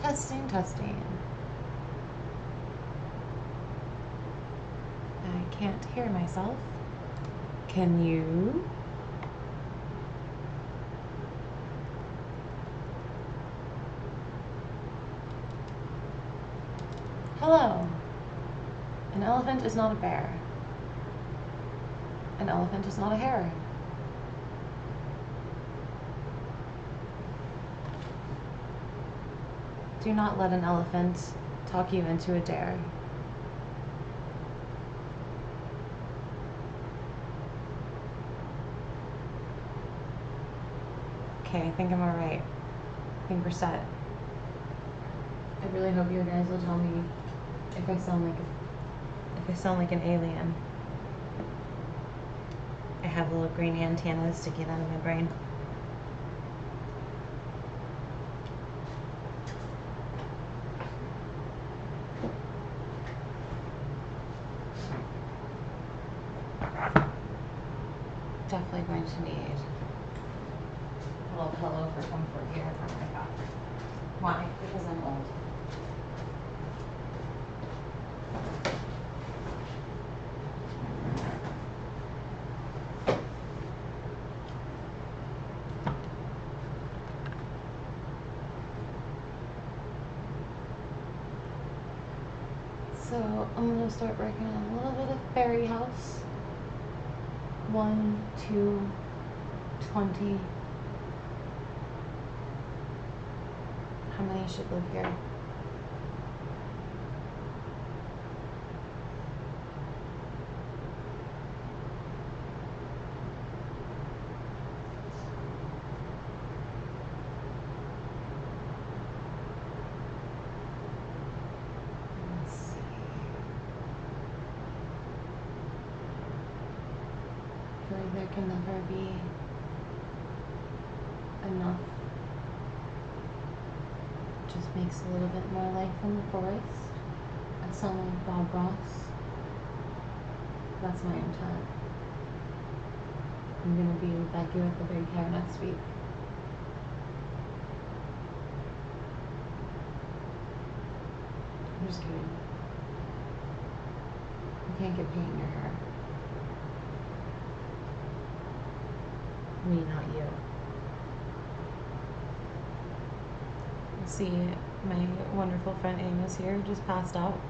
Testing, testing. I can't hear myself. Can you? Hello. An elephant is not a bear. An elephant is not a hare. Do not let an elephant talk you into a dare. Okay, I think I'm alright. I think we're set. I really hope you guys will tell me if I sound like an alien. I have little green antennas sticking out of my brain. Definitely going to need a little pillow for comfort here. Oh my god. Why? Because I'm old. So I'm going to start working on a little bit of fairy house. 1, 2, 20. How many should live here? There can never be enough. Just makes a little bit more life in the forest. I sound like Bob Ross. That's my intent. I'm gonna be Becky with the big hair next week. I'm just kidding. You can't get paint in your hair. Me, not you. See, my wonderful friend Amos here just passed out.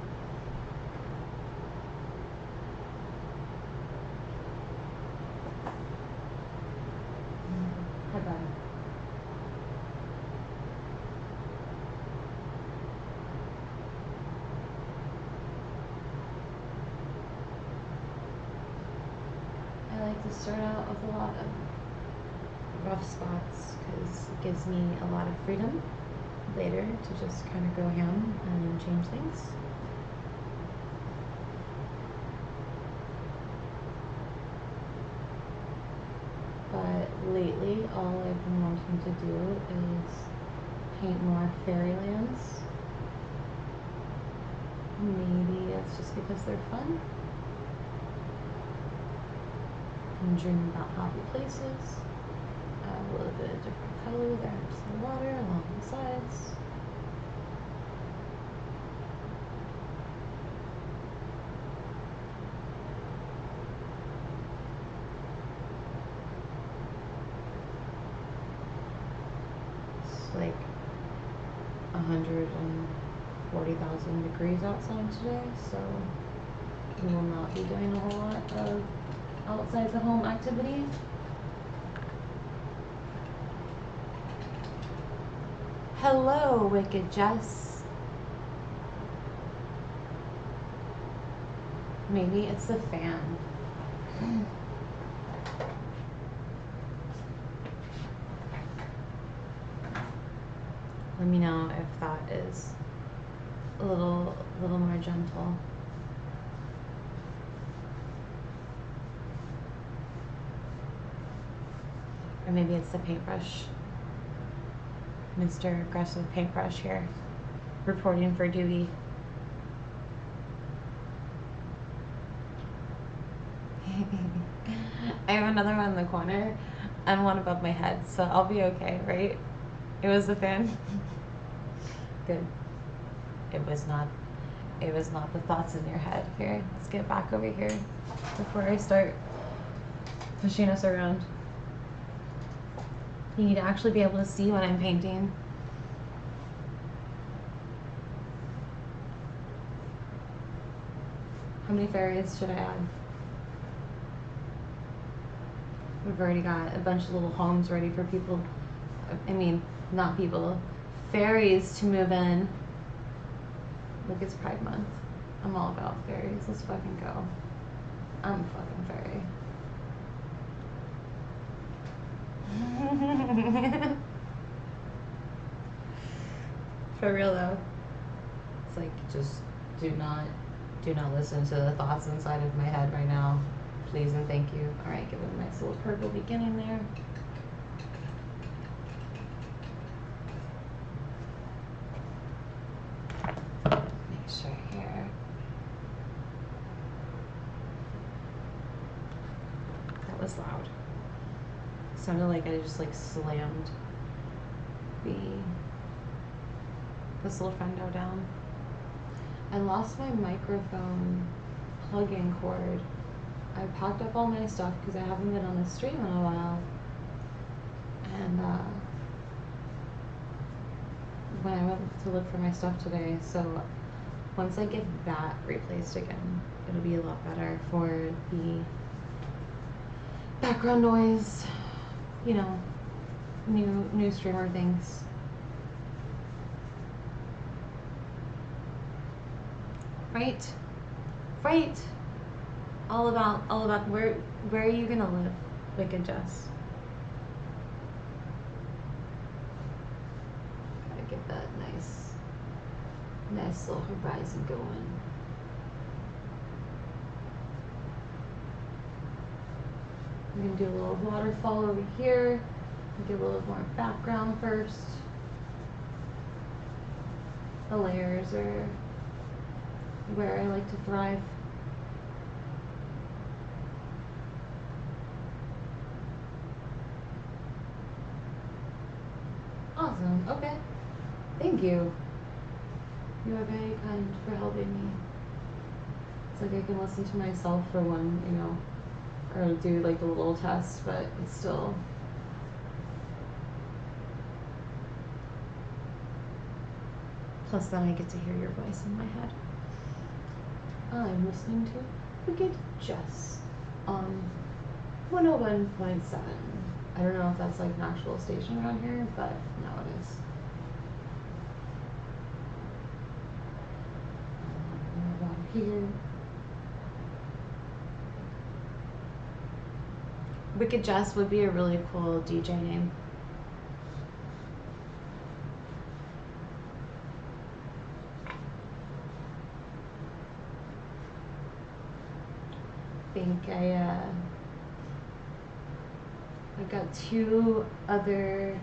Hi, bud. I like to start out with a lot of rough spots because it gives me a lot of freedom later to just kind of go ham and change things. But lately all I've been wanting to do is paint more fairylands. Maybe it's just because they're fun. I'm dreaming about happy places. A little bit of different color there, just the water along the sides. It's like 140,000 degrees outside today, so we will not be doing a whole lot of outside the home activity. Hello, Wicked Jess. Maybe it's the fan. Let me know if that is a little more gentle. Or maybe it's the paintbrush. Mr. Aggressive Paintbrush here, reporting for duty. I have another one in the corner and one above my head, so I'll be okay, right? It was the fan. Good. It was not the thoughts in your head. Here, let's get back over here before I start pushing us around. You need to actually be able to see what I'm painting. How many fairies should I add? We've already got a bunch of little homes ready for people. I mean, not people, fairies to move in. Look, it's Pride Month. I'm all about fairies. Let's fucking go. I'm a fucking fairy. For real though. It's like, just do not listen to the thoughts inside of my head right now. Please and thank you. Alright, give it a nice little purple beginning there. Make sure here. That was loud. It sounded like I just like slammed this little friendo down. I lost my microphone plug-in cord. I packed up all my stuff because I haven't been on the stream in a while. And when I went to look for my stuff today, so once I get that replaced again, it'll be a lot better for the background noise, you know, new streamer things. Right. All about where are you gonna live, Wicked Jess? Gotta get that nice little horizon going. I'm gonna do a little waterfall over here. Get a little more background first. The layers are where I like to thrive. Awesome, okay. Thank you. You are very kind for helping me. It's like I can listen to myself for one, you know, or do like a little test, but it's still. Plus then I get to hear your voice in my head. I'm listening to Wicked Jess on 101.7. I don't know if that's like an actual station around here, but now it is. More water here. Wicked Jess would be a really cool DJ name. I think I've got 2 other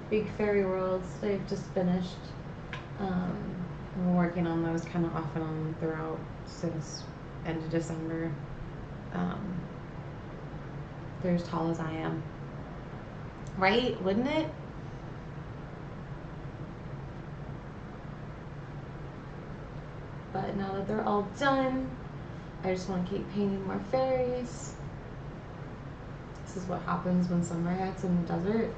big fairy worlds that I've just finished. I'm working on those kind of off and on throughout since end of December. They're as tall as I am. Right? Wouldn't it? But now that they're all done, I just want to keep painting more fairies. This is what happens when summer hits in the desert.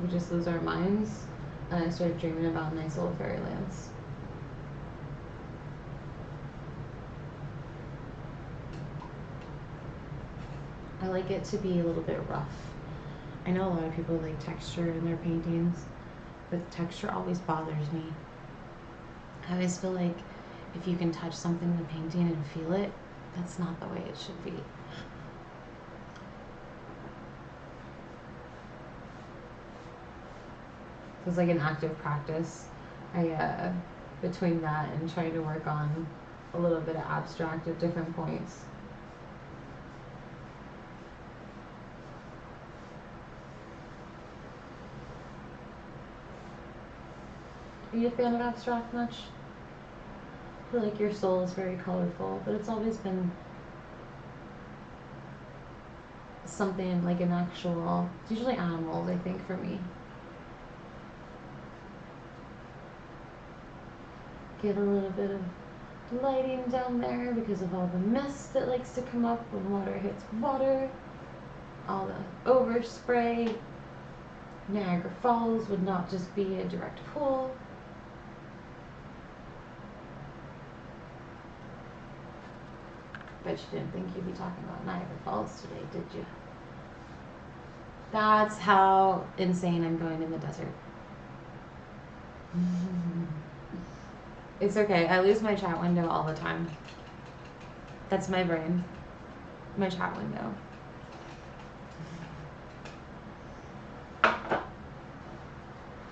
We just lose our minds. And I started dreaming about nice little fairylands. I like it to be a little bit rough. I know a lot of people like texture in their paintings, but texture always bothers me. I always feel like if you can touch something in the painting and feel it, that's not the way it should be. It's like an active practice. Between that and trying to work on a little bit of abstract at different points. Are you a fan of abstract much? I feel like your soul is very colorful, but it's always been something like an actual, it's usually animals, I think, for me. Get a little bit of lighting down there because of all the mist that likes to come up when water hits water. All the overspray. Niagara Falls would not just be a direct pool. Bet you didn't think you'd be talking about Niagara Falls today, did you? That's how insane I'm going in the desert. It's okay. I lose my chat window all the time. That's my brain. My chat window.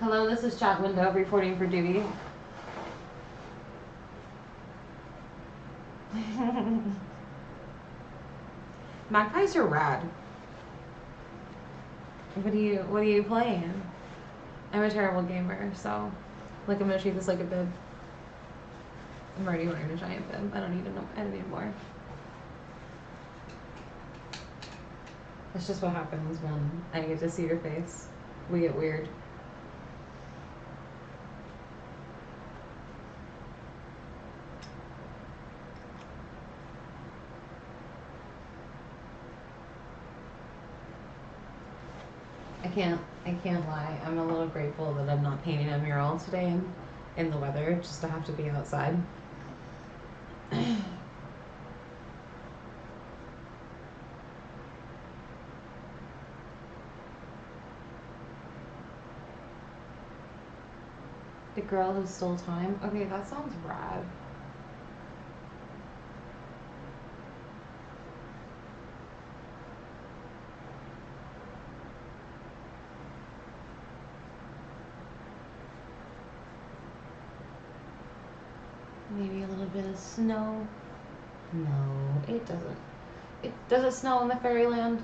Hello, this is chat window reporting for duty. Magpies are rad. What are you playing? I'm a terrible gamer, so like I'm gonna treat this like a bib. I'm already wearing a giant bib. I don't need more. That's just what happens when I get to see your face. We get weird. I can't lie. I'm a little grateful that I'm not painting a mural today in the weather, just to have to be outside. The girl who stole time. Okay, that sounds rad. Maybe a little bit of snow. No, it doesn't. Does it snow in the fairyland?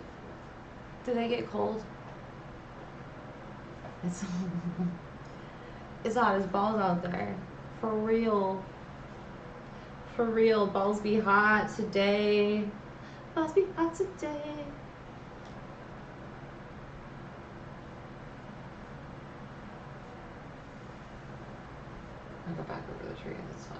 Do they get cold? It's hot as balls out there. For real. For real. Balls be hot today. Balls be hot today. I'll go back over the tree. That's fine.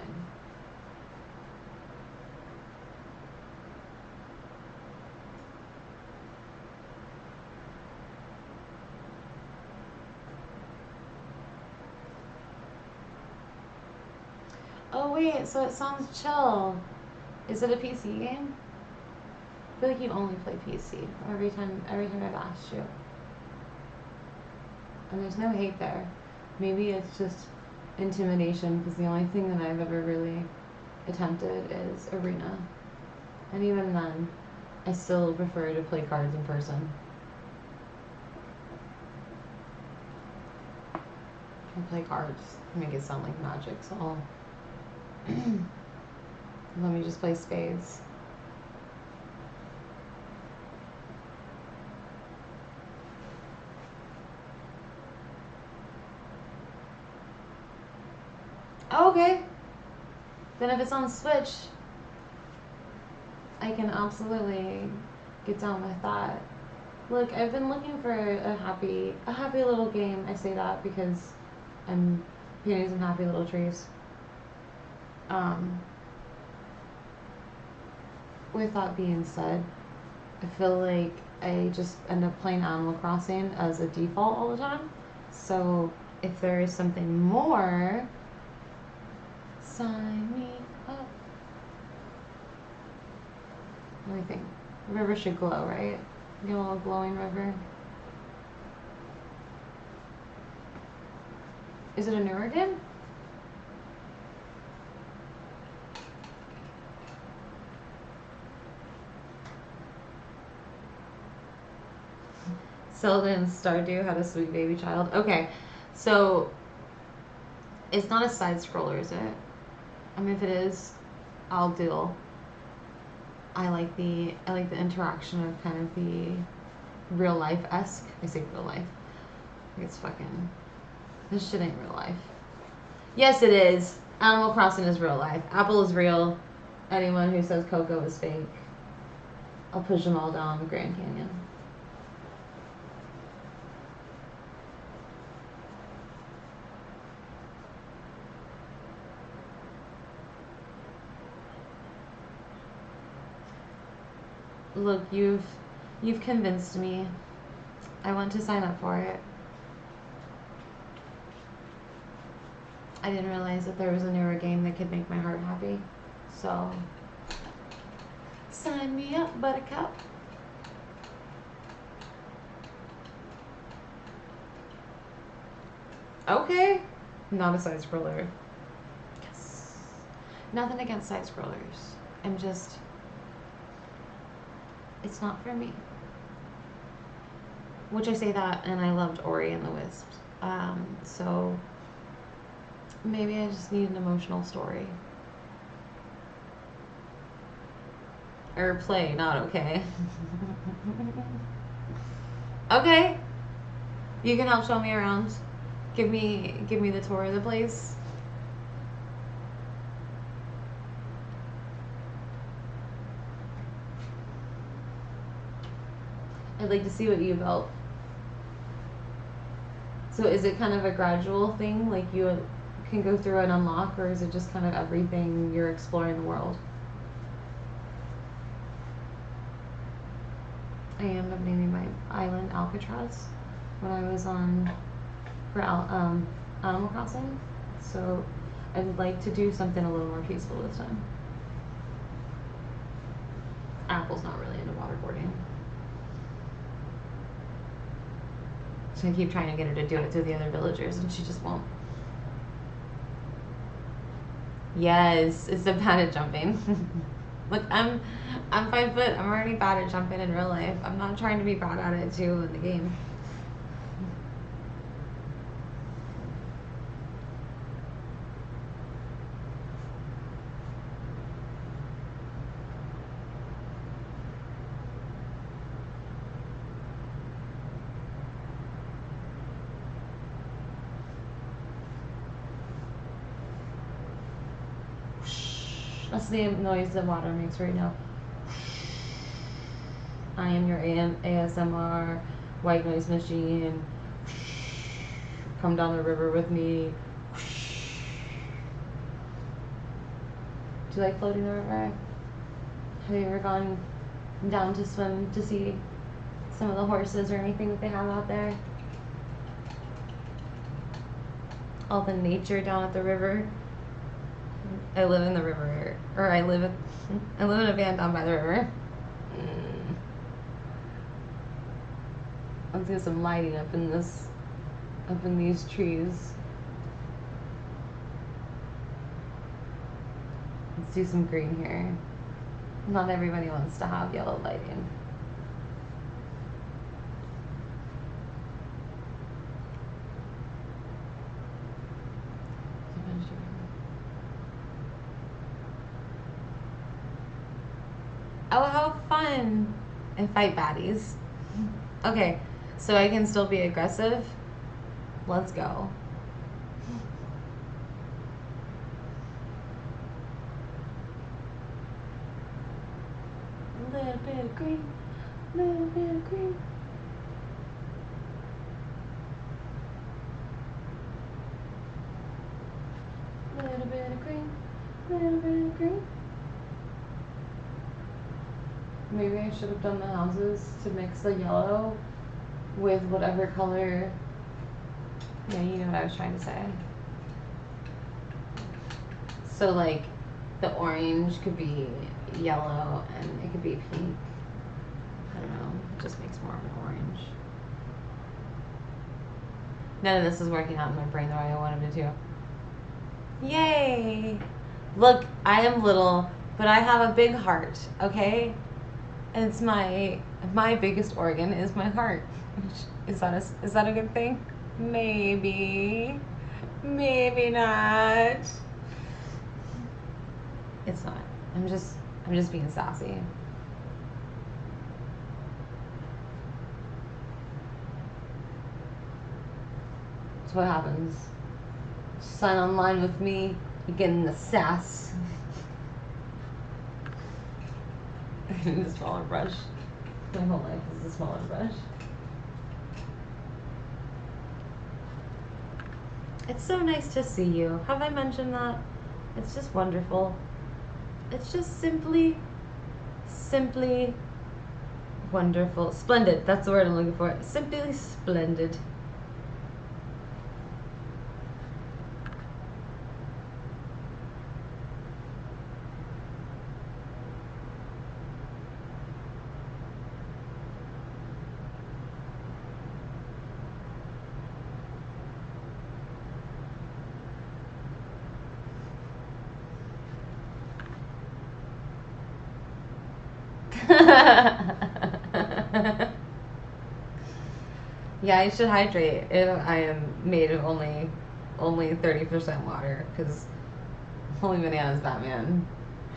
Oh wait, so it sounds chill. Is it a PC game? I feel like you only play PC every time I've asked you. And there's no hate there. Maybe it's just intimidation because the only thing that I've ever really attempted is Arena. And even then, I still prefer to play cards in person. I play cards, make it sound like magic, so let me just play spades. Oh, okay. Then if it's on Switch, I can absolutely get down with that. Look, I've been looking for a happy little game. I say that because I'm painting some happy little trees. With that being said, I feel like I just end up playing Animal Crossing as a default all the time. So if there is something more, sign me up. What do you think? The river should glow, right? Get a little glowing river. Is it a newer game? Zelda and Stardew had a sweet baby child. Okay, so it's not a side scroller, is it? I mean, if it is, I'll deal. I like the interaction of kind of the real life-esque. I say real life. It's fucking. This shit ain't real life. Yes, it is. Animal Crossing is real life. Apple is real. Anyone who says Coco is fake, I'll push them all down the Grand Canyon. Look, you've convinced me. I want to sign up for it. I didn't realize that there was a newer game that could make my heart happy. So, sign me up, buttercup. Okay. Not a side scroller. Yes. Nothing against side scrollers. I'm just, it's not for me. Which I say that, and I loved Ori and the Wisps. So maybe I just need an emotional story. Or play, not okay. Okay. You can help show me around. Give me the tour of the place. I'd like to see what you built. So is it kind of a gradual thing? Like you can go through and unlock, or is it just kind of everything you're exploring the world? I ended up naming my island Alcatraz when I was on for Animal Crossing. So I'd like to do something a little more peaceful this time. Apple's not really into waterboarding. So I keep trying to get her to do it through the other villagers, and she just won't. Yes, it's the bad at jumping. Look, I'm 5 foot. I'm already bad at jumping in real life. I'm not trying to be bad at it too in the game. That's the noise that water makes right now. I am your ASMR white noise machine. Come down the river with me. Do you like floating the river? Have you ever gone down to swim to see some of the horses or anything that they have out there? All the nature down at the river. I live in the river, or I live in a van down by the river. Let's do some lighting up in these trees. Let's do some green here. Not everybody wants to have yellow lighting. Oh, how fun! And fight baddies. Okay, so I can still be aggressive. Let's go. A little bit of green, little bit of green. Little bit of green, little bit of green. Maybe I should have done the houses to mix the yellow with whatever color. Yeah, you know what I was trying to say. So like the orange could be yellow and it could be pink. I don't know, it just makes more of an orange. None of this is working out in my brain the way I wanted it to. Yay! Look, I am little, but I have a big heart, okay? And it's my biggest organ is my heart. Is that a good thing? Maybe. Maybe not. It's not. I'm just being sassy. That's what happens. Sign online with me, you're getting the sass. I need a smaller brush. My whole life is a smaller brush. It's so nice to see you. Have I mentioned that? It's just wonderful. It's just simply Wonderful. Splendid. That's the word I'm looking for. Simply splendid. Yeah, I should hydrate if I am made of only 30% water, because holy bananas, Batman.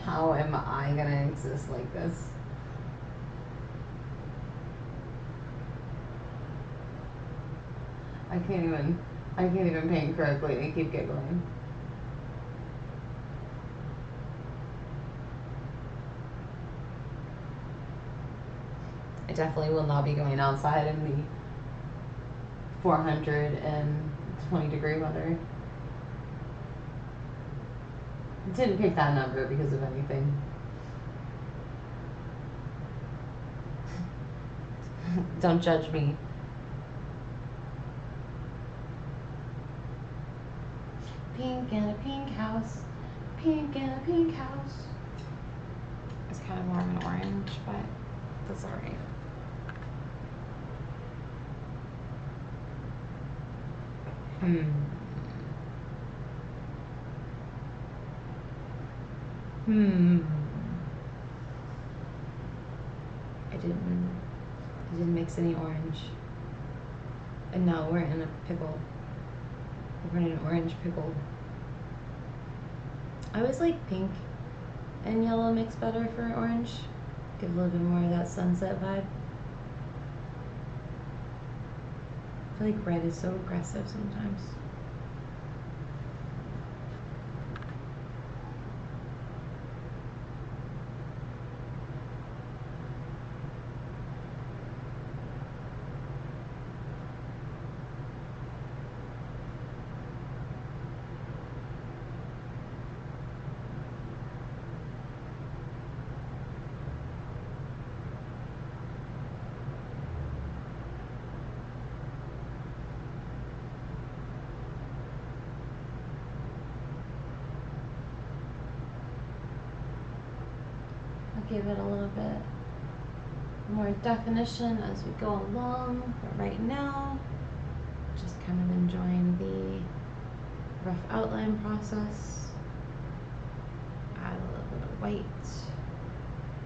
How am I gonna exist like this? I can't even paint correctly. I keep giggling. I definitely will not be going outside in the 420-degree weather. Didn't pick that number because of anything. Don't judge me. Pink in a pink house. Pink in a pink house. It's kind of more of an orange, but that's alright. I didn't mix any orange. And now we're in a pickle. We're in an orange pickle. I always like pink and yellow mixed better for orange. Give a little bit more of that sunset vibe. I feel like red is so aggressive sometimes. Give it a little bit more definition as we go along, but right now, just kind of enjoying the rough outline process. Add a little bit of white,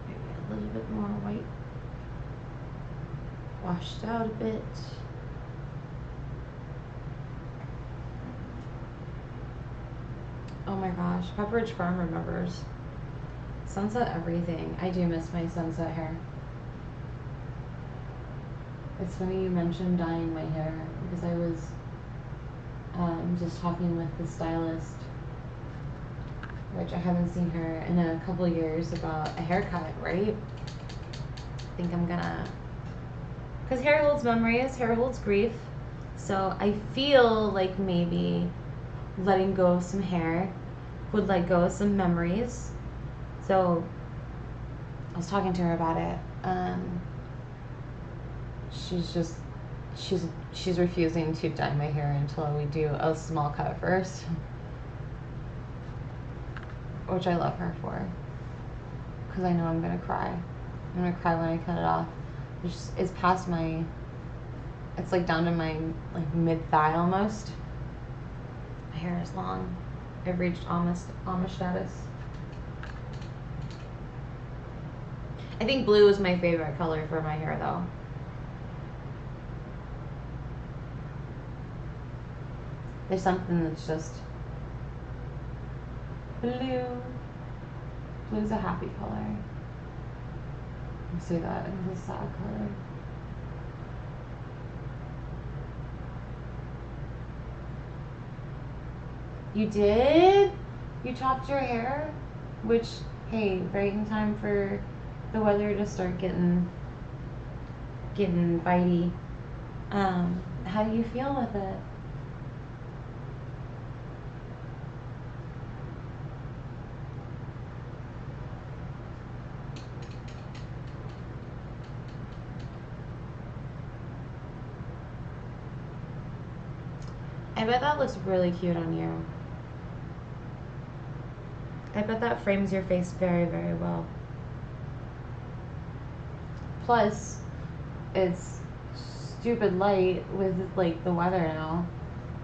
maybe a little bit more white, washed out a bit. Oh my gosh, Pepperidge Farm remembers. Sunset everything. I do miss my sunset hair. It's funny you mentioned dyeing my hair, because I was just talking with the stylist, which I haven't seen her in a couple of years, about a haircut, right? I think I'm gonna, because hair holds memories, hair holds grief, so I feel like maybe letting go of some hair would let go of some memories. So I was talking to her about it. She's refusing to dye my hair until we do a small cut first, which I love her for, because I know I'm gonna cry. I'm gonna cry when I cut it off. It's past my, it's like down to my like mid thigh almost. My hair is long. I've reached Amish status. I think blue is my favorite color for my hair, though. There's something that's just blue. Blue's a happy color. I'll say that. It's a sad color. You did? You chopped your hair? Which, hey, right in time for the weather to start getting bitey. How do you feel with it? I bet that looks really cute on you. I bet that frames your face very, very well. Plus, it's stupid light with like the weather now,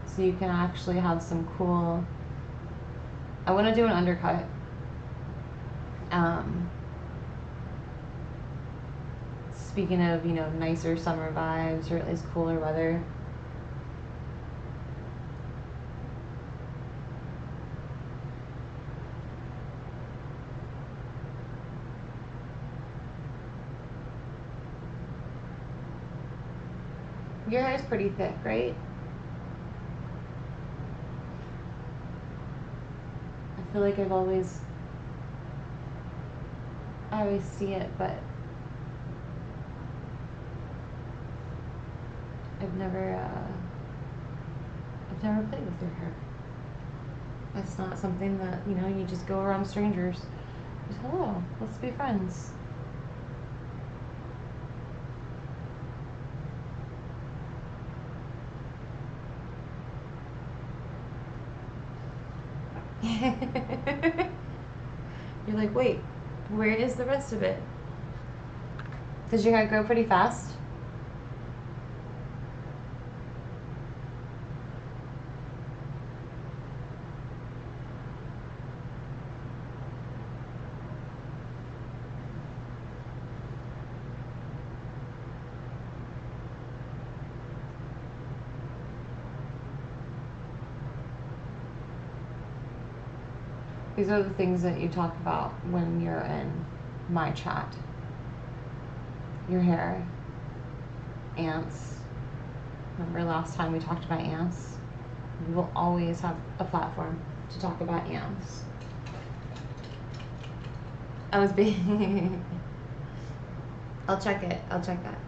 so you can actually have some cool. I want to do an undercut. Speaking of, nicer summer vibes or at least cooler weather. Your hair is pretty thick, right? I feel like I always see it, but I've never played with your hair. It's not something that, you just go around strangers. Just, hello, let's be friends. You're like, wait, where is the rest of it? Does your hair grow pretty fast? These are the things that you talk about when you're in my chat. Your hair, ants. Remember last time we talked about ants? We will always have a platform to talk about ants. I was being... I'll check it. I'll check that.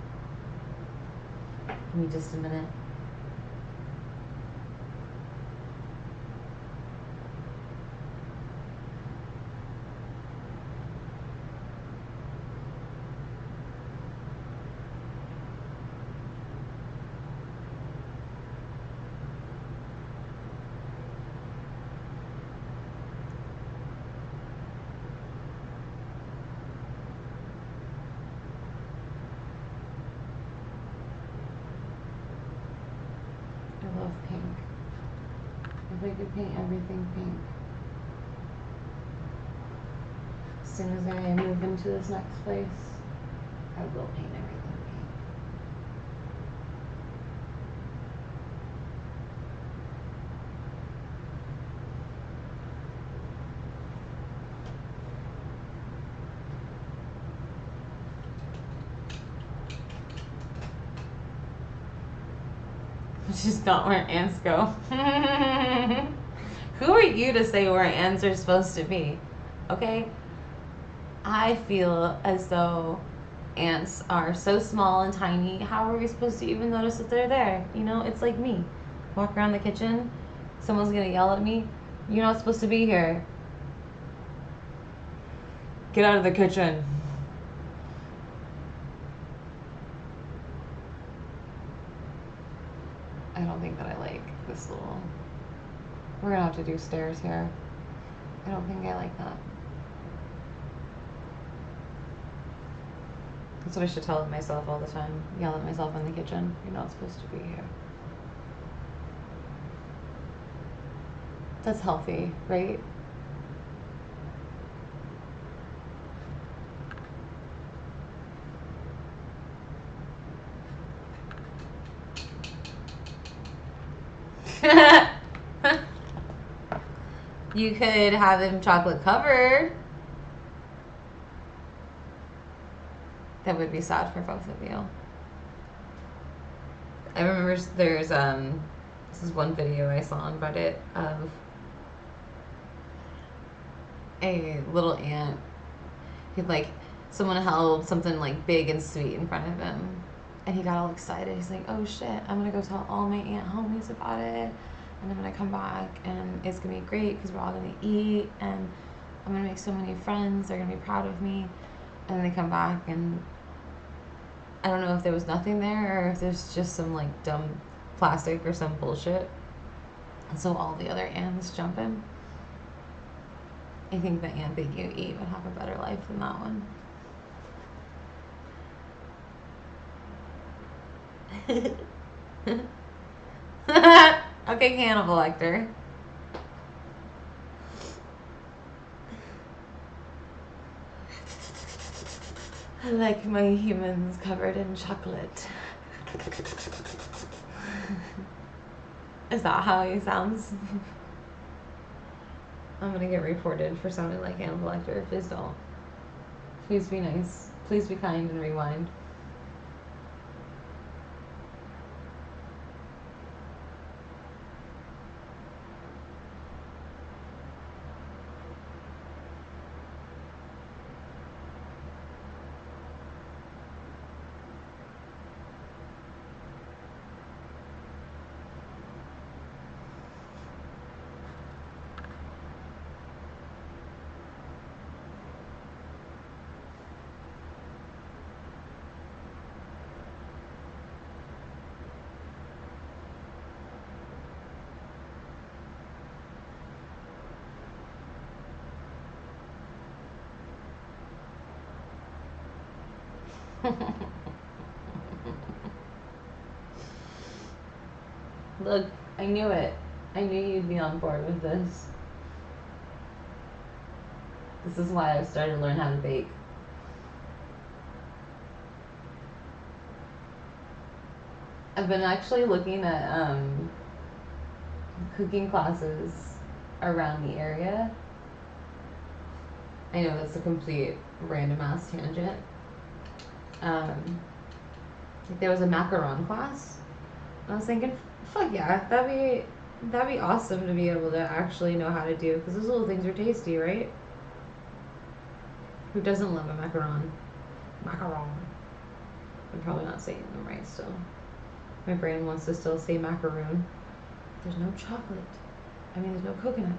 Give me just a minute. I love pink. If I could paint everything pink. As soon as I move into this next place, I will paint everything pink. Just not where ants go. Who are you to say where ants are supposed to be? Okay? I feel as though ants are so small and tiny. How are we supposed to even notice that they're there? It's like me. Walk around the kitchen, someone's gonna yell at me. You're not supposed to be here. Get out of the kitchen. I don't think that I like this little... We're gonna have to do stairs here. I don't think I like that. That's what I should tell myself all the time. Yell at myself in the kitchen. You're not supposed to be here. That's healthy, right? You could have them chocolate covered. That would be sad for both of you. I remember there's this is one video I saw on Reddit of a little ant who someone held something like big and sweet in front of him, and he got all excited. He's like, oh shit, I'm gonna go tell all my ant homies about it, and I'm gonna come back and it's gonna be great because we're all gonna eat and I'm gonna make so many friends, they're gonna be proud of me. And then they come back and I don't know if there was nothing there or if there's just some dumb plastic or some bullshit. so all the other ants jump him. I think the ant that you eat would have a better life than that one. Okay, cannibal Lecter. I like my humans covered in chocolate. Is that how he sounds? I'm gonna get reported for sounding like Hannibal Lecter. Please don't. Please be nice. Please be kind and rewind. Look, I knew it. I knew you'd be on board with this. This is why I started to learn how to bake. I've been actually looking at cooking classes around the area. I know that's a complete random ass tangent. There was a macaron class. I was thinking, fuck yeah, that'd be awesome to be able to actually know how to do, because those little things are tasty, right? Who doesn't love a macaron? Macaron. I'm probably not saying them right still. My brain wants to still say macaroon. There's no chocolate. I mean, there's no coconut.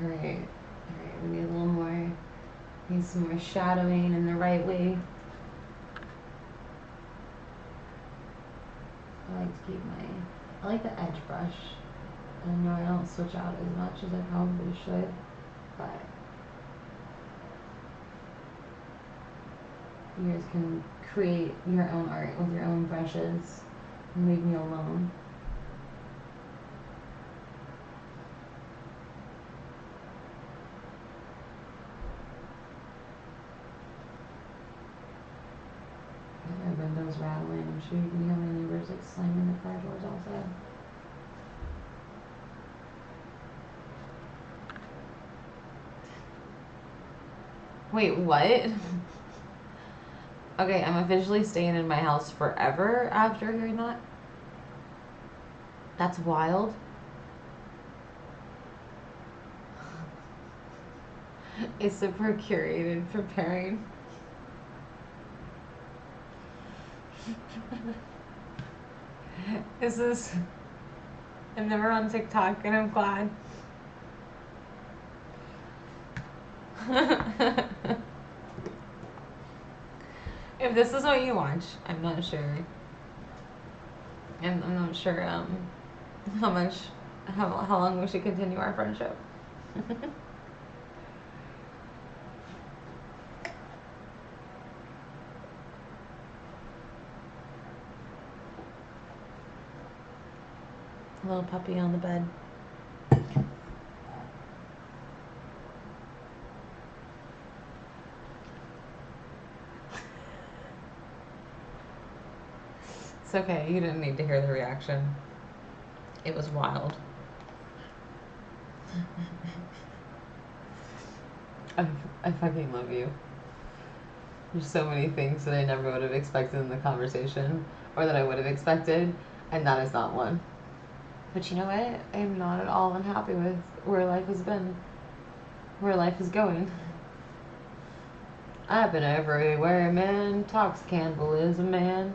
Alright, we need a little more, need some more shadowing in the right way. I like to keep I like the edge brush. I know I don't switch out as much as I probably should, but you guys can create your own art with your own brushes and leave me alone. Windows rattling. I'm sure you can hear my neighbors like slamming the car doors outside. Wait, what? Okay, I'm officially staying in my house forever after hearing that. That's wild. It's the procurated preparing. This is. I'm never on TikTok and I'm glad. If this is what you watch, I'm not sure. I'm not sure how long we should continue our friendship. Little puppy on the bed. It's okay. You didn't need to hear the reaction. It was wild. I fucking love you. There's so many things that I never would have expected in the conversation, or that I would have expected. And that is not one. But you know what? I am not at all unhappy with where life has been, where life is going. I've been everywhere, man. Talks cannibalism, man.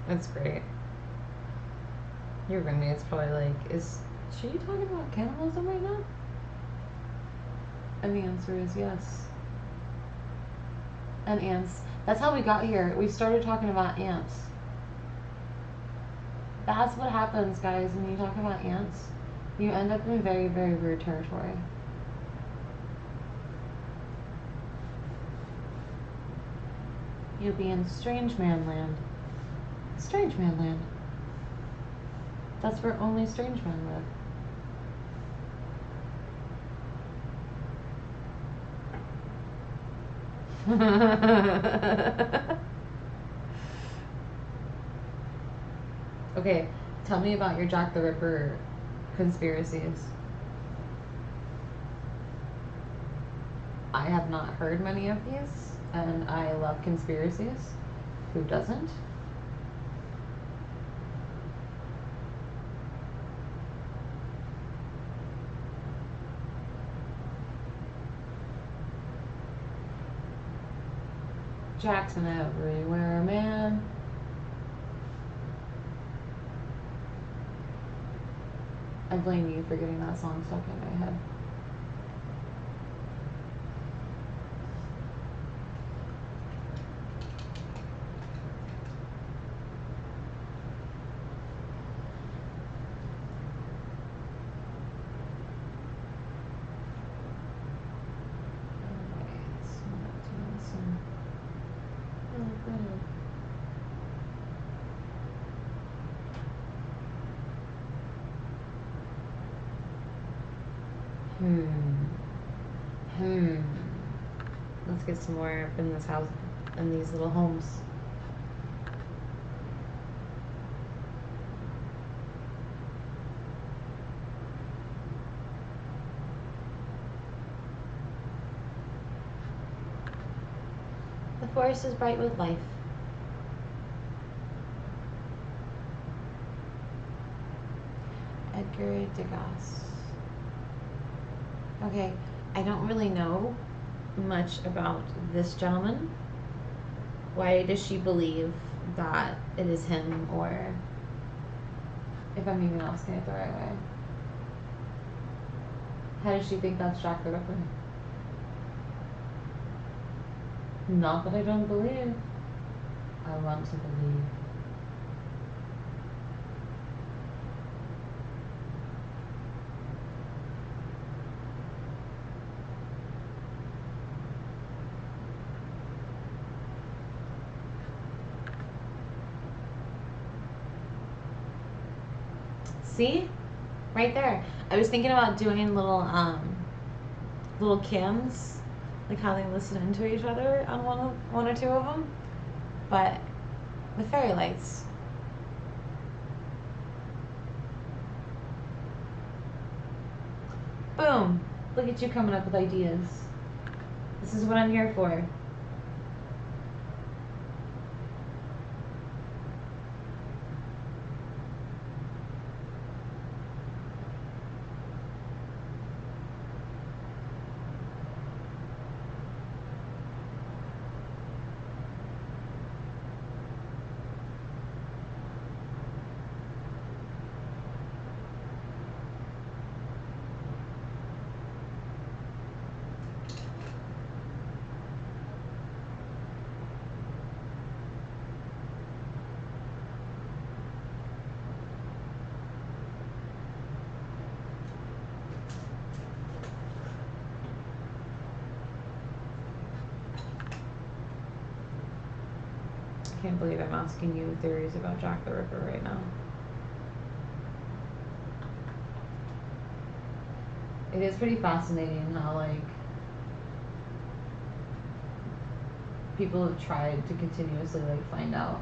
That's great. Your roommate's probably like, is she talking about cannibalism right now? And the answer is yes. And ants. That's how we got here. We started talking about ants. That's what happens, guys, when you talk about ants. You end up in very, very weird territory. You'll be in strange man land. Strange man land. That's where only strange men live. Okay, tell me about your Jack the Ripper conspiracies. I have not heard many of these, and I love conspiracies. Who doesn't? Jackson everywhere, man. I blame you for getting that song stuck in my head. Let's get some more up in this house, in these little homes. The forest is bright with life. Edgar Degas. Okay, I don't really know much about this gentleman. Why does she believe that it is him, or if I'm even asking it the right way? How does she think that's Jack the Ripper? Not that I don't believe. I want to believe. See? Right there. I was thinking about doing little cams, like how they listen into each other on one or two of them, but with fairy lights. Boom! Look at you coming up with ideas. This is what I'm here for. I can't believe I'm asking you theories about Jack the Ripper right now. It is pretty fascinating how, like, people have tried to continuously, like, find out.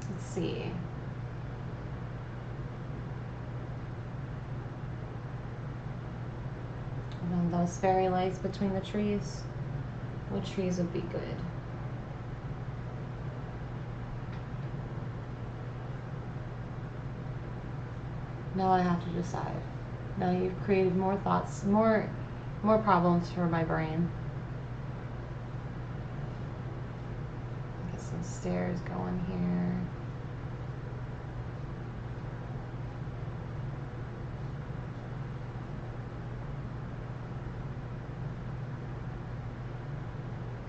Let's see. And then those fairy lights between the trees. What trees would be good? Now I have to decide. Now you've created more thoughts, more problems for my brain. Get some stairs going here.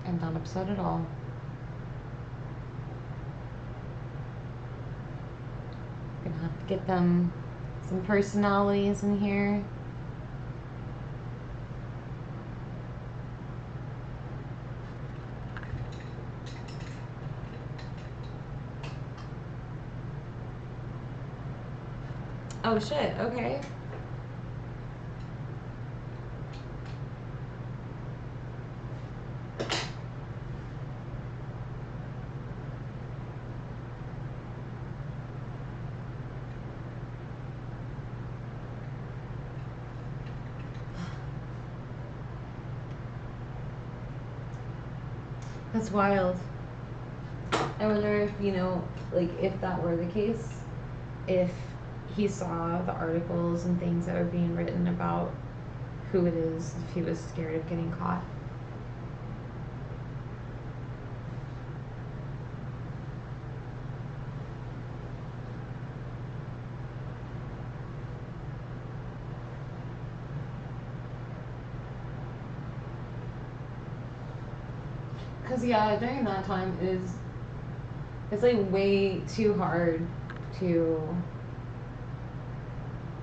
I'm not upset at all. Gonna have to get them some personalities in here. Oh shit, okay. That's wild. I wonder if, you know, like, if that were the case, if he saw the articles and things that are being written about who it is, if he was scared of getting caught. Because, yeah, during that time it's like way too hard to,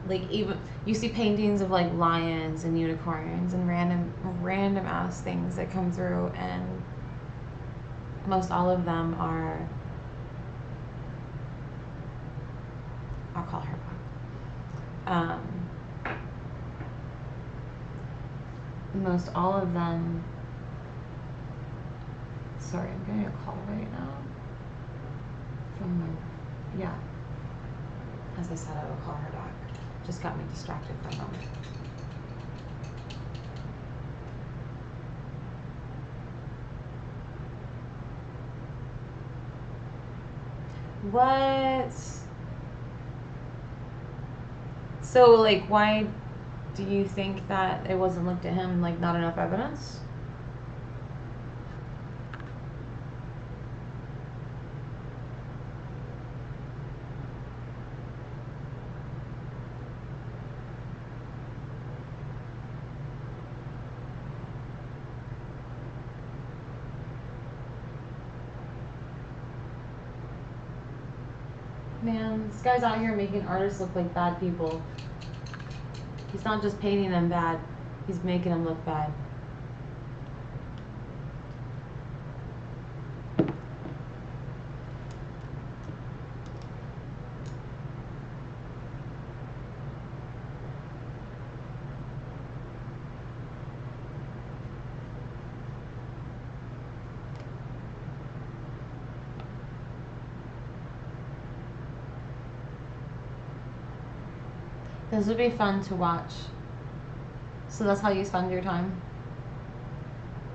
like, even you see paintings of like lions and unicorns and random ass things that come through, and most all of them are, I'll call her back. Most all of them, sorry, I'm getting a call right now from my, yeah, as I said, I will call her back. Just got me distracted for a moment. What? So, like, why do you think that it wasn't looked at him, like, not enough evidence? Man, this guy's out here making artists look like bad people. He's not just painting them bad, he's making them look bad. This would be fun to watch. So that's how you spend your time?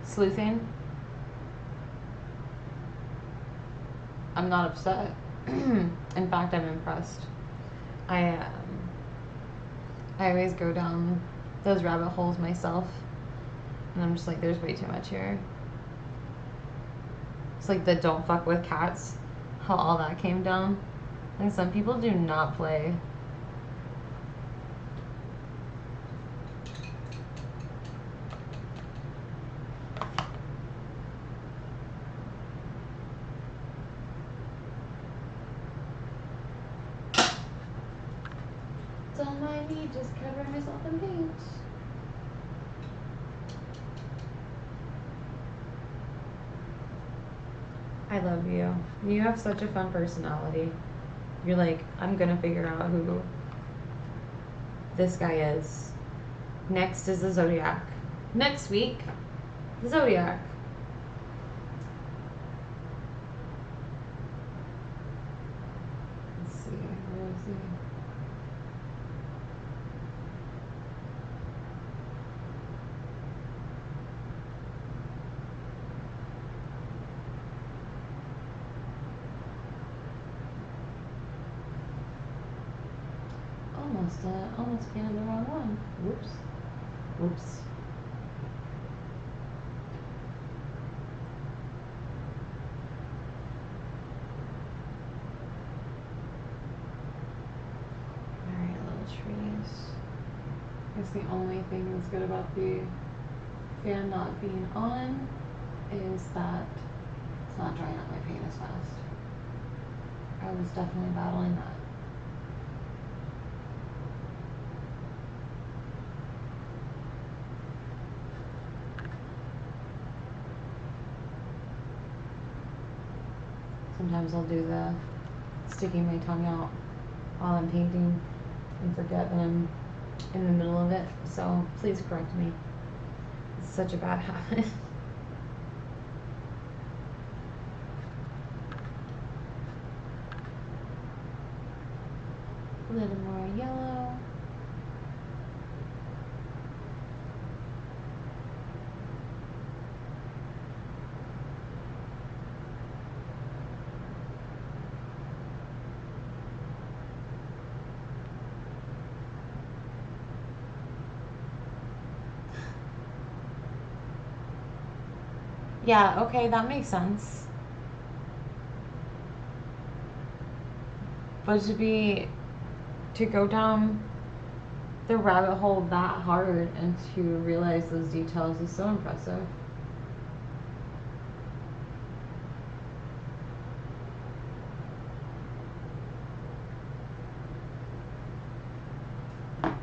Sleuthing? I'm not upset. In fact, I'm impressed. I always go down those rabbit holes myself, and I'm just like, there's way too much here. It's like the don't fuck with cats, how all that came down. And some people do not play. just cover myself in paint. I love you. You have such a fun personality. You're like, I'm gonna figure out who this guy is. Next is the Zodiac. Next week, the Zodiac. Let's see, where is he? Almost painted the wrong one. Whoops. Whoops. Alright, little trees. I guess the only thing that's good about the fan not being on is that it's not drying up my paint as fast. I was definitely battling that. Sometimes I'll do the sticking my tongue out while I'm painting and forget that I'm in the middle of it. So please correct me. It's such a bad habit. A little more yellow. Yeah, okay, that makes sense. But to go down the rabbit hole that hard and to realize those details is so impressive.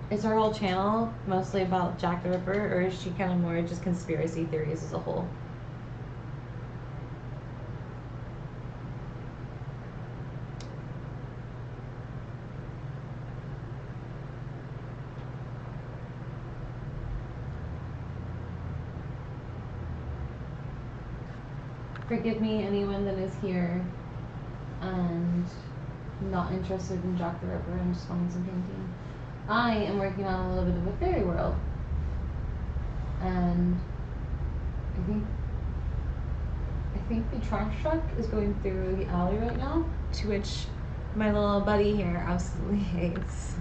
Is her whole channel mostly about Jack the Ripper, or is she kind of more just conspiracy theories as a whole? Forgive me, anyone that is here and not interested in Jack the Ripper and just wanting some painting. I am working on a little bit of a fairy world, and I think the trash truck is going through the alley right now, to which my little buddy here absolutely hates.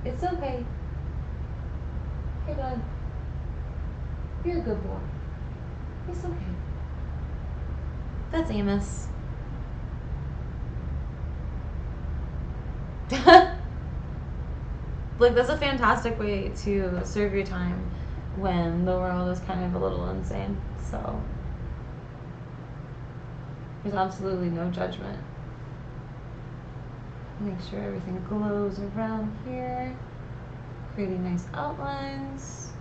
It's okay. Hey, bud. You're a good boy. It's okay. That's Amos. Like, that's a fantastic way to serve your time when the world is kind of a little insane. So, there's absolutely no judgment. Make sure everything glows around here, creating nice outlines.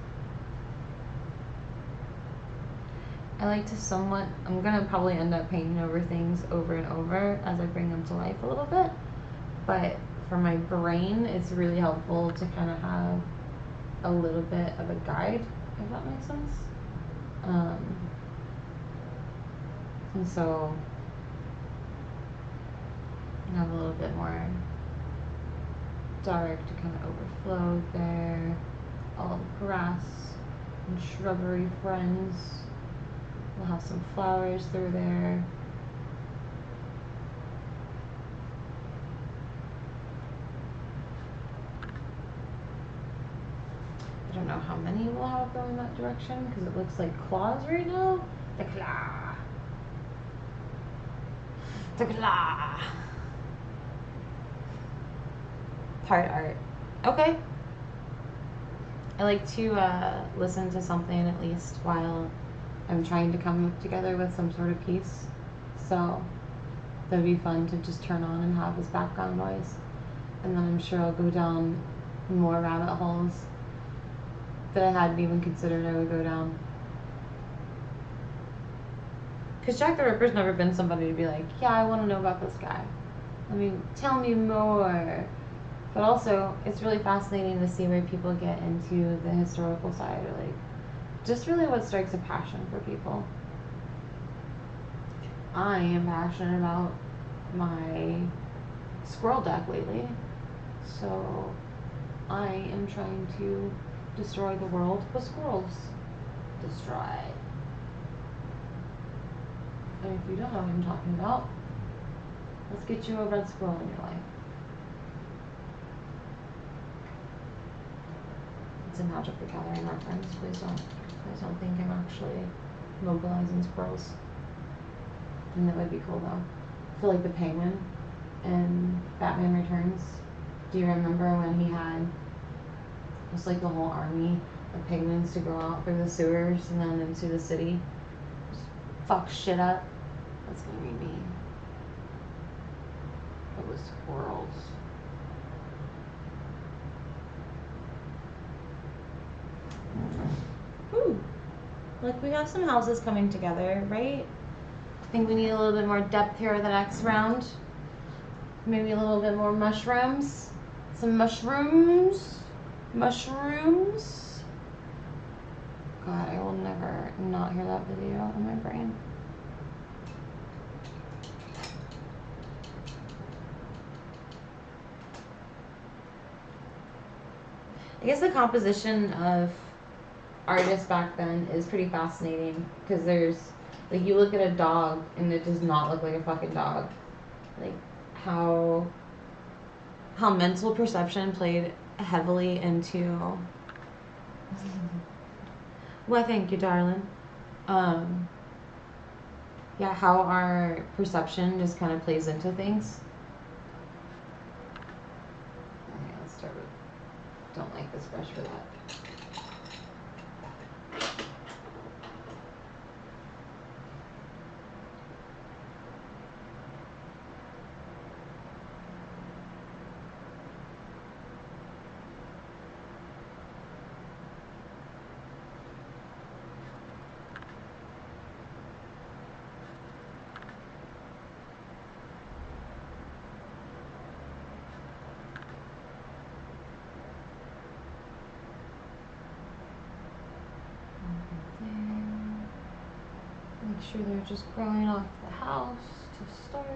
I like to I'm gonna probably end up painting over things over and over as I bring them to life a little bit, but for my brain, it's really helpful to kind of have a little bit of a guide, if that makes sense. And so I have a little bit more dark to kind of overflow there. All grass and shrubbery friends. We'll have some flowers through there. I don't know how many we'll have going that direction because it looks like claws right now. The claw. The claw. Part art. Okay. I like to listen to something at least while I'm trying to come together with some sort of piece. So that'd be fun to just turn on and have as background noise. And then I'm sure I'll go down more rabbit holes that I hadn't even considered I would go down. Because Jack the Ripper's never been somebody to be like, yeah, I want to know about this guy. I mean, tell me more. But also, it's really fascinating to see where people get into the historical side, or like, just really what strikes a passion for people. I am passionate about my squirrel deck lately, so I am trying to destroy the world with squirrels. Destroy. And if you don't know what I'm talking about, let's get you a red squirrel in your life. It's a Magic the Gathering reference. Please don't think I'm actually mobilizing squirrels. And that would be cool though. I feel like the Penguin in Batman Returns. Do you remember when he had just like the whole army of penguins to go out through the sewers and then into the city? Just fuck shit up. That's gonna be me. But with squirrels. Ooh. Like we have some houses coming together, right? I think we need a little bit more depth here the next round. Maybe a little bit more mushrooms. Some mushrooms. Mushrooms. God, I will never not hear that video in my brain. I guess the composition of artists back then is pretty fascinating because there's, like, you look at a dog and it does not look like a fucking dog. Like, how mental perception played heavily into. Well, thank you, darling. Yeah, how our perception just kind of plays into things. Okay, let's start with. Don't like this brush for that. Make sure they're just growing off the house to start.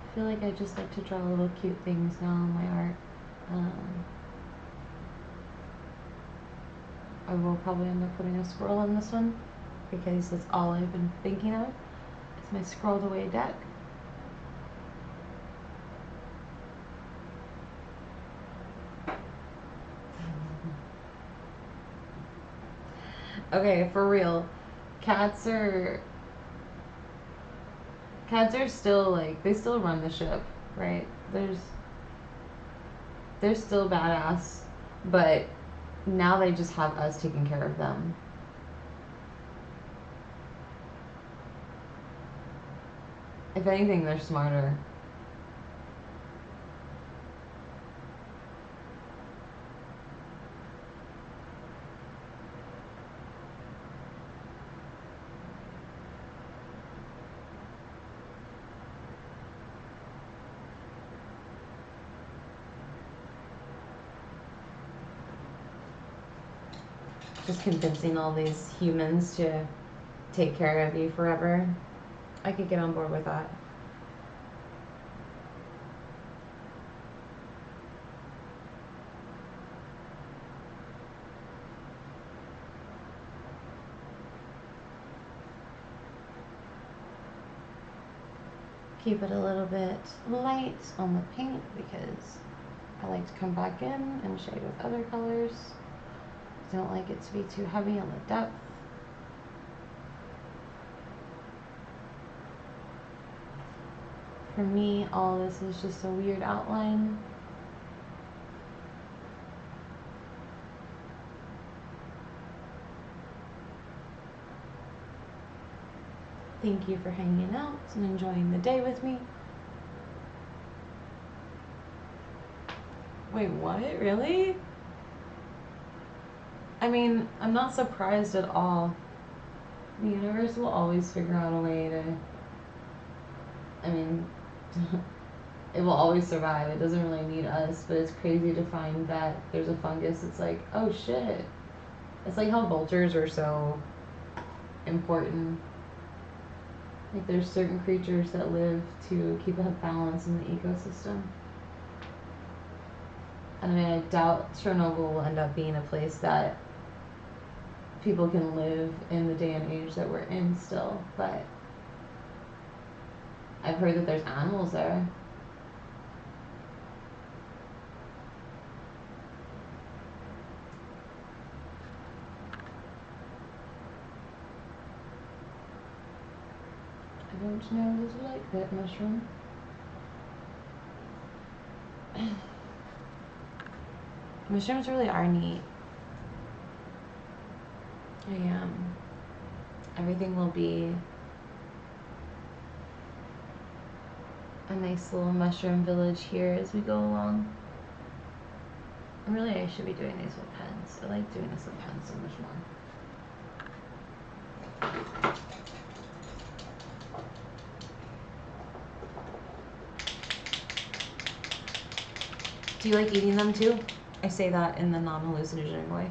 I feel like I just like to draw little cute things now in my art. I will probably end up putting a squirrel in this one because that's all I've been thinking of. It's my scrolled away deck. Okay, for real. Cats are still like, they still run the ship, right? They're still badass, but now they just have us taking care of them. If anything, they're smarter. Just convincing all these humans to take care of you forever. I could get on board with that. Keep it a little bit light on the paint because I like to come back in and shade with other colors. Don't like it to be too heavy on the depth. For me, all this is just a weird outline. Thank you for hanging out and enjoying the day with me. Wait, what? Really? I mean, I'm not surprised at all. The universe will always figure out a way to... I mean, it will always survive. It doesn't really need us, but it's crazy to find that there's a fungus. It's like, oh shit. It's like how vultures are so important. Like there's certain creatures that live to keep a balance in the ecosystem. I mean, I doubt Chernobyl will end up being a place that people can live in the day and age that we're in still, but I've heard that there's animals there. I don't know if you like that mushroom. Mushrooms really are neat. I am. Everything will be a nice little mushroom village here as we go along. And really, I should be doing these with pens. I like doing this with pens so much more. Do you like eating them too? I say that in the non-hallucinogenic way.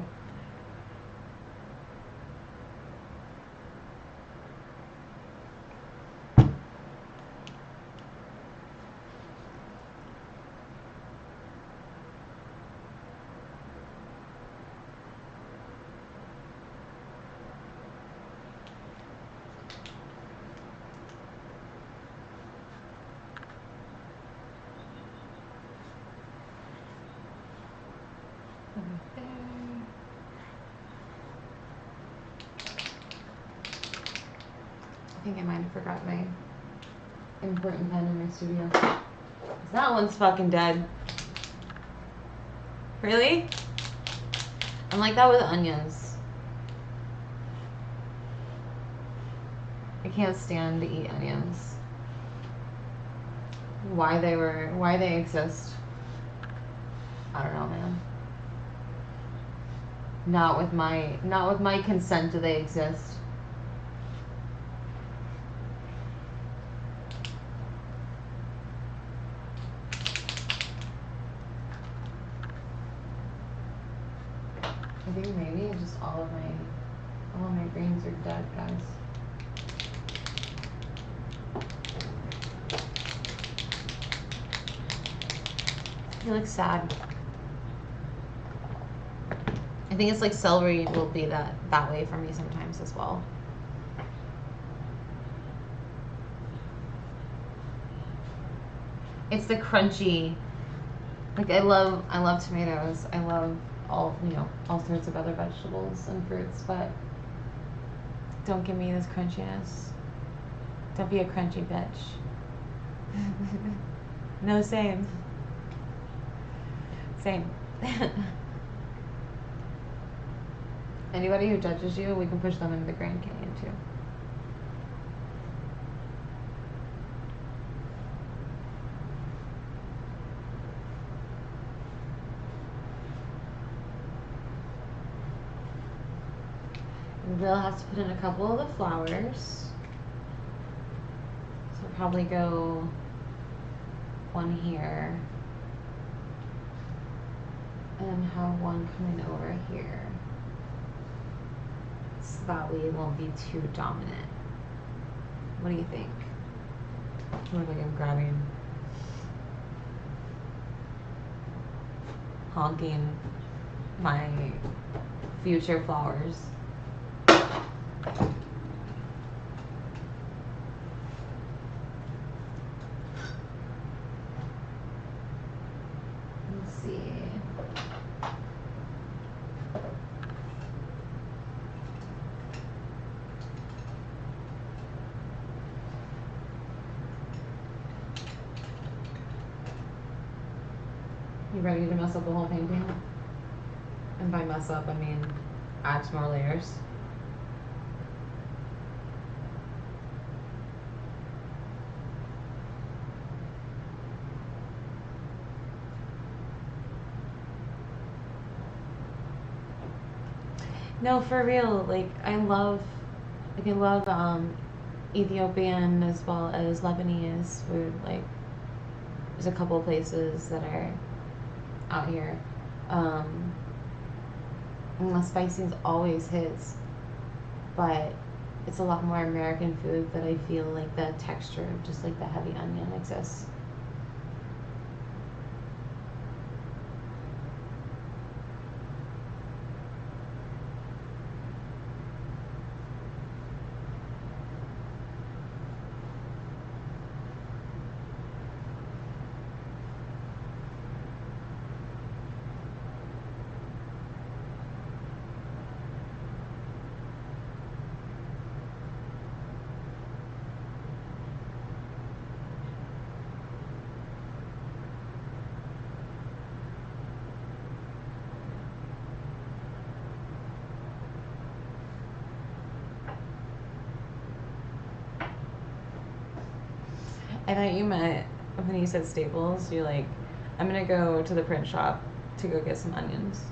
I think I might have forgot my important pen in my studio. That one's fucking dead. Really? I'm like that with onions. I can't stand to eat onions. Why they exist, I don't know, man. Not with my consent do they exist. I think maybe just all of my greens are dead, guys. You look sad. I think it's like celery will be that way for me sometimes as well. It's the crunchy. Like I love tomatoes. I love all sorts of other vegetables and fruits, but don't give me this crunchiness. Don't be a crunchy bitch. No, same. Same. Anybody who judges you, we can push them into the Grand Canyon too. Bill has to put in a couple of the flowers. So we'll probably go one here. And then have one coming over here. So that way it won't be too dominant. What do you think? I look like I'm grabbing, honking my future flowers. Let's see. You ready to mess up the whole painting? And by mess up, I mean add some more layers. No, for real. I love Ethiopian as well as Lebanese food. Like, there's a couple places that are out here. Um, and the spicy always hits, but it's a lot more American food that I feel like the texture of just like the heavy onion exists. I thought you meant when you said Staples, you're like, I'm gonna go to the print shop to go get some onions.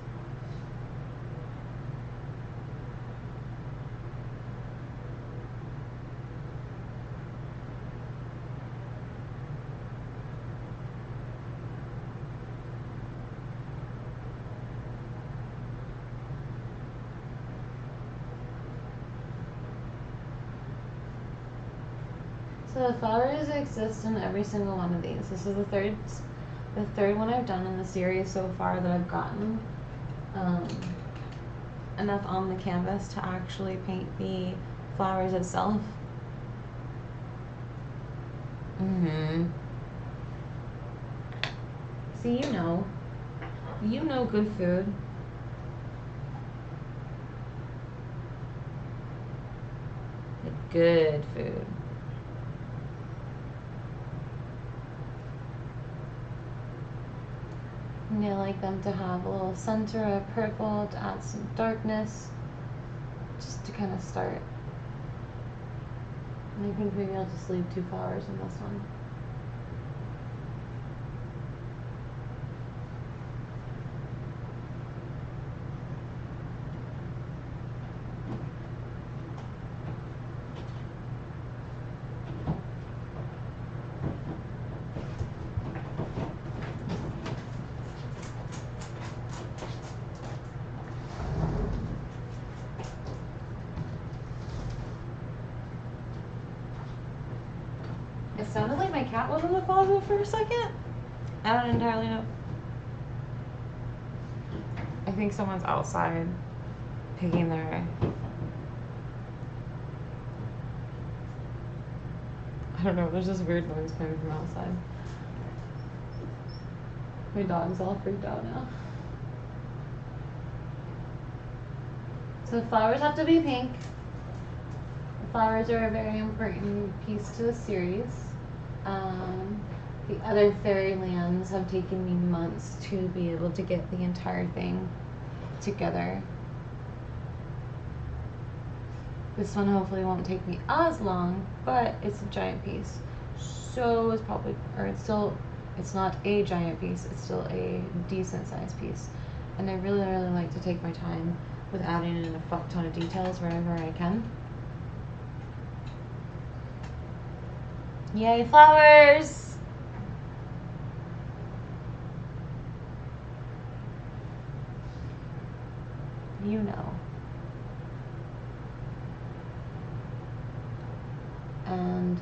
So the flowers exist in every single one of these. This is the third one I've done in the series so far that I've gotten um, enough on the canvas to actually paint the flowers itself. Mm-hmm. See, you know good food. Like good food. And I like them to have a little center of purple to add some darkness, just to kind of start. And I think maybe I'll just leave 2 flowers in this one. It sounded like my cat was in the closet for a second. I don't entirely know. I think someone's outside picking their. I don't know, there's this weird noise coming from outside. My dog's all freaked out now. So the flowers have to be pink. The flowers are a very important piece to the series. The other fairylands have taken me months to be able to get the entire thing together. This one hopefully won't take me as long, but it's a giant piece. So it's probably, or it's not a giant piece, it's still a decent sized piece. And I really, really like to take my time with adding in a fuck ton of details wherever I can. Yay, flowers! You know. And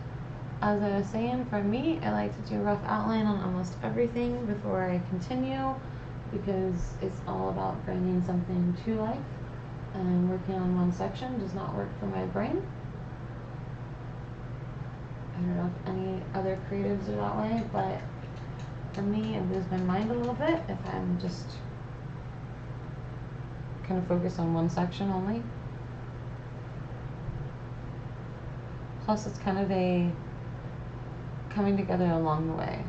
as I was saying, for me, I like to do a rough outline on almost everything before I continue because it's all about bringing something to life. And working on one section does not work for my brain. I don't know if any other creatives are that way, but for me, it moves my mind a little bit if I'm just kind of focused on one section only. Plus, it's kind of a coming together along the way.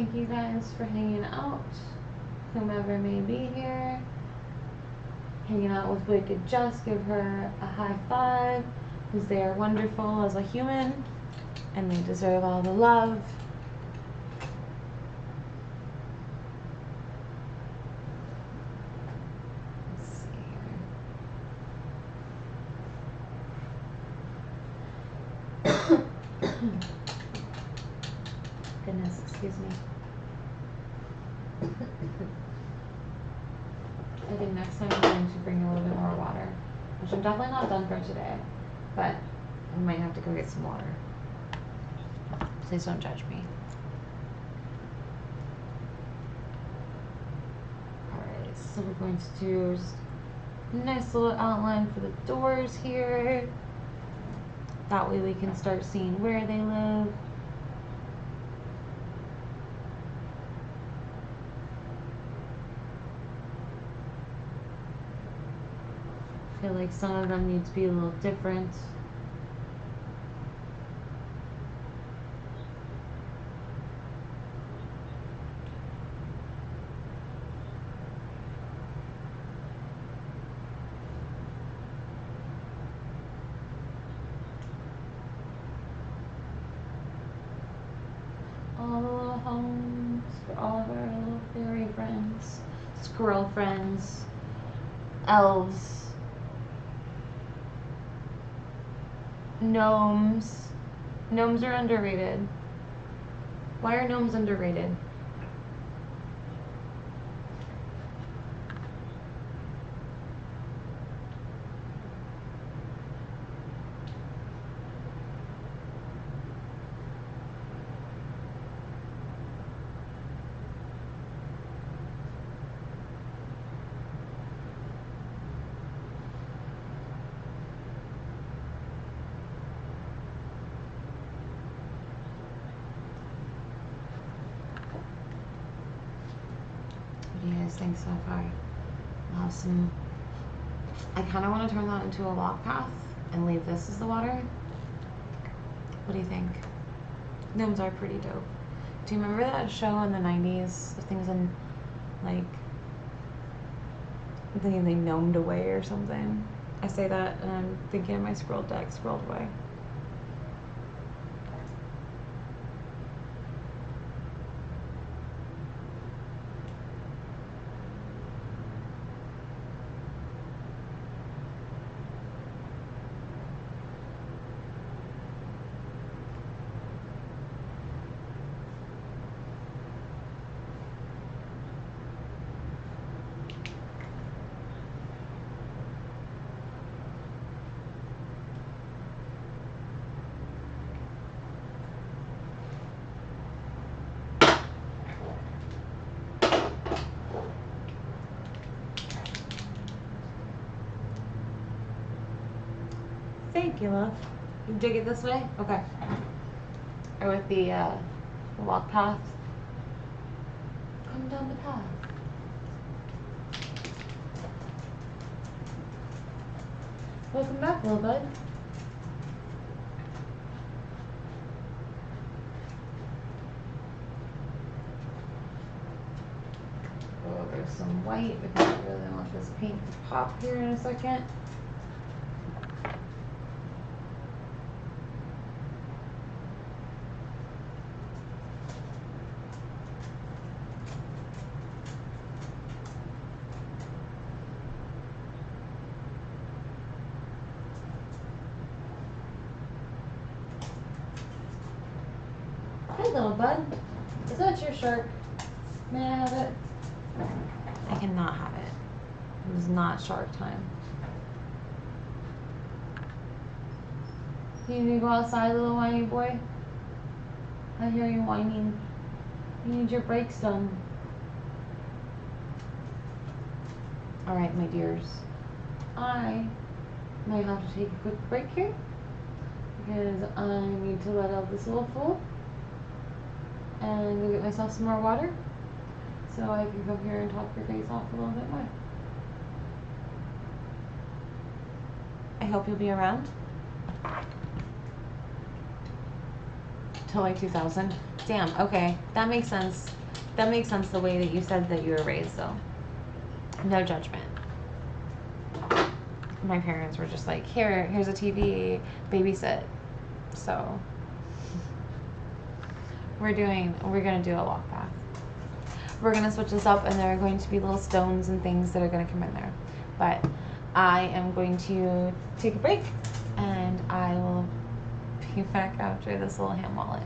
Thank you guys for hanging out. Whomever may be here. Hanging out with Wicked Jess. Give her a high five. Because they are wonderful as a human. And they deserve all the love. Let's see here. Goodness, excuse me. I think next time I'm going to bring a little bit more water. Which I'm definitely not done for today. But I might have to go get some water. Please don't judge me. Alright, so we're going to do just a nice little outline for the doors here. That way we can start seeing where they live. I feel like some of them need to be a little different. All the little homes for all of our little fairy friends, squirrel friends, elves, gnomes. Gnomes are underrated. Why are gnomes underrated? What do you guys think so far? I'll have some. I kind of want to turn that into a walk path and leave this as the water. What do you think? Gnomes are pretty dope. Do you remember that show in the 90s? The things in, like, they gnomed away or something. I say that and I'm thinking of my scroll deck scrolled away. Thank you, love. You dig it this way? Okay. Or with the walk path. Come down the path. Welcome back, little bud. Go over some white because I really want this pink to pop here in a second. Hey, little bud. Is that your shark? May I have it? I cannot have it. It is not shark time. You need to go outside, little whiny boy? I hear you whining. You need your brakes done. Alright, my dears. I might have to take a quick break here because I need to let out this little fool and go get myself some more water so I can come here and talk your face off a little bit more. I hope you'll be around till like 2000. Damn, okay. That makes sense. That makes sense the way that you said that you were raised, though. No judgment. My parents were just like, here's a TV, babysit. So we're gonna do a walk path. We're gonna switch this up, and there are going to be little stones and things that are gonna come in there. But I am going to take a break, and I will be back after this little ham wallet.